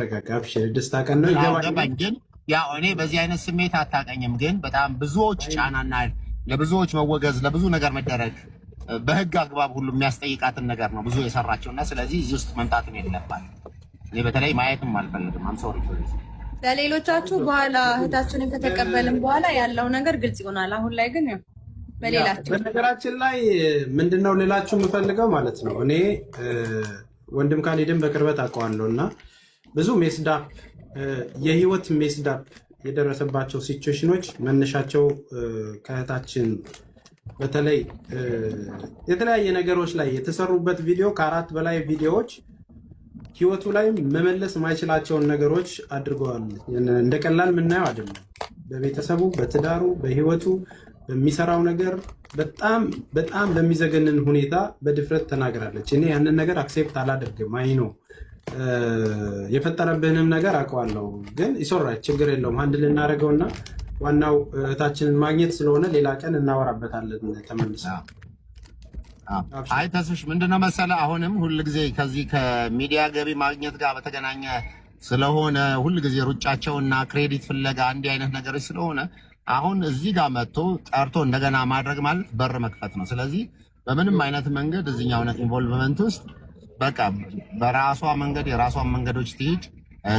ተጋጋብሽ ደስታ ቀን ነው ይገባኝ። ግን ያው እኔ በዚህ አይነት ስሜት አታቀኝም። ግን በጣም ብዙዎች ጫናና ለብዙዎች መወገዝ ለብዙ ነገር መደረግ በህግ አግባብ ሁሉ የሚያስጠይቃትን ነገር ነው ብዙ የሰራቸውና ስለዚህ እዚህ ውስጥ መምጣትም የለባት። እኔ በተለይ ማየትም አልፈልግም። አም ሶሪ ለሌሎቻችሁ በኋላ እህታችንን ከተቀበልን በኋላ ያለው ነገር ግልጽ ይሆናል። አሁን ላይ ግን በሌላችሁ በነገራችን ላይ ምንድነው ሌላችሁ የምፈልገው ማለት ነው እኔ ወንድም ካሊድን በቅርበት አውቀዋለሁና ብዙ ሜስዳፕ የህይወት ሜስዳፕ የደረሰባቸው ሲቹዌሽኖች መነሻቸው ከእህታችን በተለይ የተለያየ ነገሮች ላይ የተሰሩበት ቪዲዮ ከአራት በላይ ቪዲዮዎች ህይወቱ ላይ መመለስ ማይችላቸውን ነገሮች አድርገዋል። እንደቀላል ምናየው አይደለም። በቤተሰቡ በትዳሩ በህይወቱ በሚሰራው ነገር በጣም በሚዘገንን ሁኔታ በድፍረት ተናግራለች። እኔ ያንን ነገር አክሴፕት አላደርግም። አይ ነው የፈጠረብህንም ነገር አውቀዋለሁ፣ ግን ይሶራች ችግር የለውም አንድ ልናደርገውና ዋናው እህታችንን ማግኘት ስለሆነ ሌላ ቀን እናወራበታለን ተመልሳ። አይ ተስፍሽ ምንድነው መሰለህ አሁንም ሁልጊዜ ከዚህ ከሚዲያ ገቢ ማግኘት ጋር በተገናኘ ስለሆነ ሁልጊዜ ሩጫቸውና ክሬዲት ፍለጋ እንዲህ አይነት ነገሮች ስለሆነ አሁን እዚህ ጋር መጥቶ ጠርቶ እንደገና ማድረግ ማለት በር መክፈት ነው። ስለዚህ በምንም አይነት መንገድ እዚህኛው ኢንቮልቭመንት ውስጥ በቃ በራሷ መንገድ የራሷን መንገዶች ትሄድ።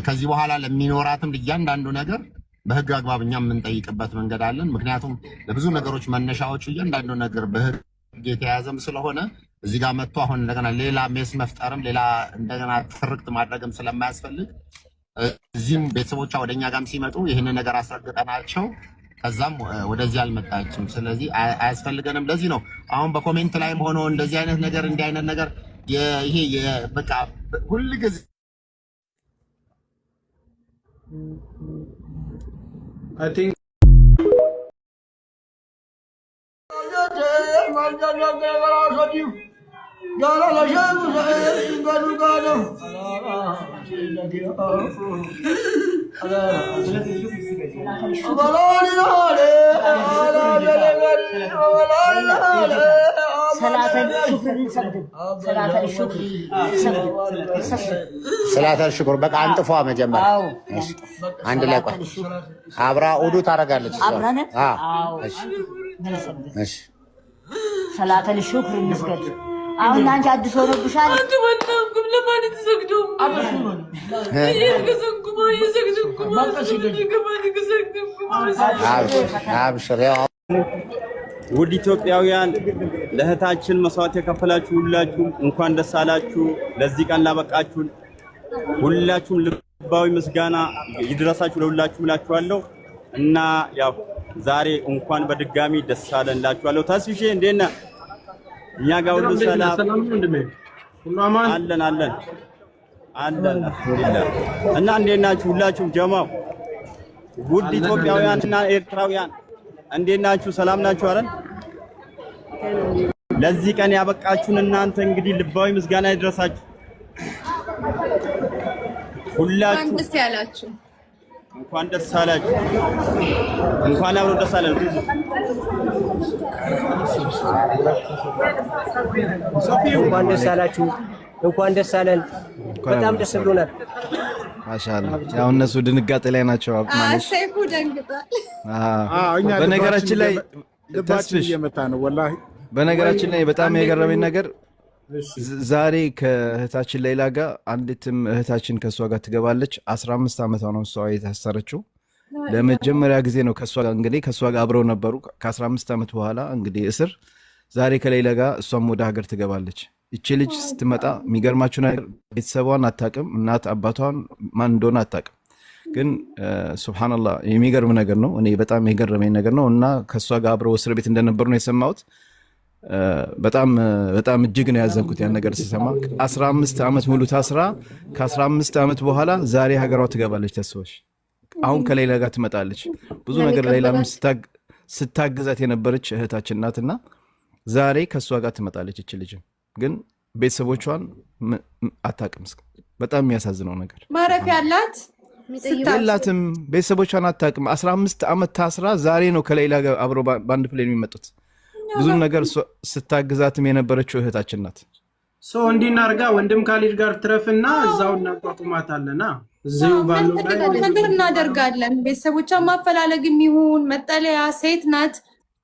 ከዚህ በኋላ ለሚኖራትም እያንዳንዱ ነገር በህግ አግባብ እኛ የምንጠይቅበት መንገድ አለን። ምክንያቱም ለብዙ ነገሮች መነሻዎቹ እያንዳንዱ ነገር በህግ የተያዘም ስለሆነ እዚህ ጋር መጥቶ አሁን እንደገና ሌላ ሜስ መፍጠርም ሌላ እንደገና ትርክት ማድረግም ስለማያስፈልግ እዚህም ቤተሰቦቿ ወደኛ ጋርም ሲመጡ ይህንን ነገር አስረግጠናቸው ከዛም ወደዚህ አልመጣችም። ስለዚህ አያስፈልገንም። ለዚህ ነው አሁን በኮሜንት ላይም ሆኖ እንደዚህ አይነት ነገር እንዲህ አይነት ነገር ይሄ በቃ ሁልጊዜ I think ሰላተል ሽኩር በቃ አንጥፏ መጀመሪያ አንድ ላይ ቆይ አብራ ኡዱ ታረጋለች። እሺ ሰላተል ሽኩር እንስገድ። አሁን አንቺ አዲስ ሆነብሻል። አንተ ወጣኩም ለማን ተሰግዶ ውድ ኢትዮጵያውያን ለእህታችን መስዋዕት የከፈላችሁ ሁላችሁም እንኳን ደስ አላችሁ። ለዚህ ቀን ላበቃችሁን ሁላችሁም ልባዊ ምስጋና ይድረሳችሁ ለሁላችሁም እላችኋለሁ እና ያው ዛሬ እንኳን በድጋሚ ደስ አለን እላችኋለሁ። ተስፍሼ እንዴት ነህ? እኛ ጋር ሁሉ ሰላም አለን አልሐምዱሊላህ። እና እንዴት ናችሁ ሁላችሁም ጀማው? ውድ ኢትዮጵያውያንና ኤርትራውያን እንዴት ናችሁ? ሰላም ናችሁ አይደል? ለዚህ ቀን ያበቃችሁን እናንተ እንግዲህ ልባዊ ምስጋና ይድረሳችሁ ሁላችሁ። እንኳን ደስ ያላችሁ። እንኳን ደስ አላችሁ። እንኳን አብሮ ደስ አለን። እንኳን ደስ አላችሁ። እንኳን ደስ አለን። በጣም ደስ ብሎናል። ማሻአላህ ያው እነሱ ድንጋጤ ላይ ናቸው። አብማነሽ ሰይፉ ደንግጧል። በነገራችን ላይ ተስፍሽ እየመጣ ነው ወላሂ። በነገራችን ላይ በጣም የገረመኝ ነገር ዛሬ ከእህታችን ሌላ ጋር አንዲትም እህታችን ከሷ ጋር ትገባለች። 15 ዓመቷ ነው እሷ የታሰረችው። ለመጀመሪያ ጊዜ ነው ከሷ ጋር እንግዲህ ከሷ ጋር አብረው ነበሩ። ከ15 ዓመት በኋላ እንግዲህ እስር ዛሬ ከሌላ ጋር እሷም ወደ ሀገር ትገባለች። እቺ ልጅ ስትመጣ የሚገርማችሁ ነገር ቤተሰቧን አታውቅም፣ እናት አባቷን ማን እንደሆነ አታውቅም። ግን ሱብሃንአላህ የሚገርም ነገር ነው። እኔ በጣም የገረመኝ ነገር ነው እና ከሷ ጋር አብረው እስር ቤት እንደነበሩ ነው የሰማሁት። በጣም እጅግ ነው ያዘንኩት ያን ነገር ስሰማ። 15 ዓመት ሙሉ ታስራ ከ15 ዓመት በኋላ ዛሬ ሀገሯ ትገባለች። ተስፋሽ አሁን ከሌላ ጋር ትመጣለች። ብዙ ነገር ሌላም ስታግዛት የነበረች እህታችን ናትና ዛሬ ከሷ ጋር ትመጣለች። እቺ ልጅ ግን ቤተሰቦቿን አታውቅም። በጣም የሚያሳዝነው ነገር ማረፊያ አላት የላትም፣ ቤተሰቦቿን አታውቅም። 15 ዓመት ታስራ ዛሬ ነው ከሌላ ጋር አብረው ባንድ ፕሌን የሚመጡት። ብዙ ነገር ስታግዛትም የነበረችው እህታችን ናት። እንዲናርጋ ወንድም ካሊድ ጋር ትረፍና እዛው እናቋቁማታለና እዚሁ ባለው ነገር እናደርጋለን። ቤተሰቦቿን ማፈላለግም ይሁን መጠለያ ሴት ናት፣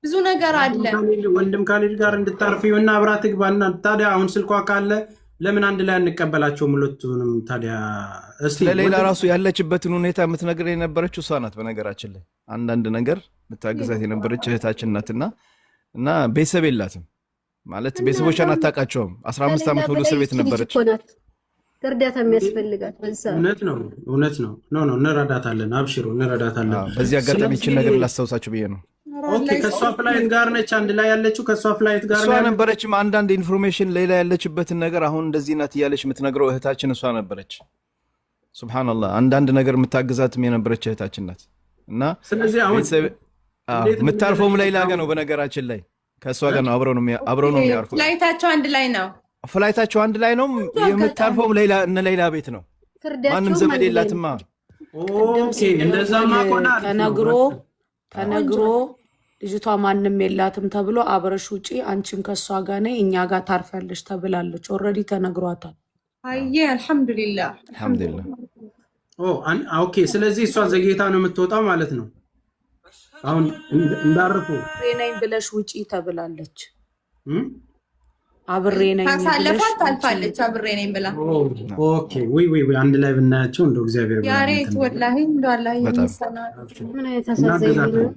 ብዙ ነገር አለ። ወንድም ካሊድ ጋር እንድታርፊውና አብራት ግባና ታዲያ አሁን ስልኳ ካለ ለምን አንድ ላይ አንቀበላቸውም ሁለቱንም? ታዲያ እስቲ ለሌላ ራሱ ያለችበትን ሁኔታ የምትነግረን የነበረችው እሷ ናት። በነገራችን ላይ አንዳንድ ነገር የምታግዛት የነበረች እህታችን ናትና እና ቤተሰብ የላትም ማለት ቤተሰቦቿን አታውቃቸውም። 15 ዓመት ሙሉ እስር ቤት ነበረች። እርዳታ የሚያስፈልጋት እውነት ነው። ኖ እንረዳታለን፣ አብሽሩ እንረዳታለን። በዚህ አጋጣሚ ይህችን ነገር ላስታውሳችሁ ብዬ ነው። ኦኬ ከሷ ፍላይት ጋር ነች አንድ ላይ ያለችው። ከሷ ፍላይት ጋር እሷ ነበረችም። አንዳንድ ኢንፎርሜሽን ሌላ ያለችበትን ነገር አሁን እንደዚህ ናት እያለች የምትነግረው እህታችን እሷ ነበረች። ሱብሃንአላህ አንዳንድ ነገር የምታግዛትም የነበረች እህታችን ናት። እና ስለዚህ አሁን የምታርፈውም ሌላ ጋር ነው። በነገራችን ላይ ከእሷ ጋር ነው አብረው ነው የሚያርፉት። ፍላይታቸው አንድ ላይ ነው። ፍላይታቸው አንድ ላይ ነው። የምታርፈውም ሌላ ቤት ነው። ማንም ዘመድ የላትማ። ኦኬ እንደዛማ ቆና ተነግሮ ልጅቷ ማንም የላትም ተብሎ አብረሽ ውጪ አንቺም ከሷ ጋር ነይ እኛ ጋር ታርፋለሽ ተብላለች። ኦልሬዲ ተነግሯታል። አየ አልহামዱሊላህ ኦኬ ስለዚህ እሷ ዘግይታ ነው የምትወጣው ማለት ነው። አሁን እንዳርፉ ነኝ ብለሽ ውጪ ተብላለች። አብሬ ነኝ ታሳለፋት ታልፋለች። አብሬ ነኝ ብላ ኦኬ ወይ አንድ ላይ ብናያቸው እንደው እግዚአብሔር ያሬት ወላሂ እንደው አላህ ይመስገን። ምን አይነት አሳዘኝ ነው።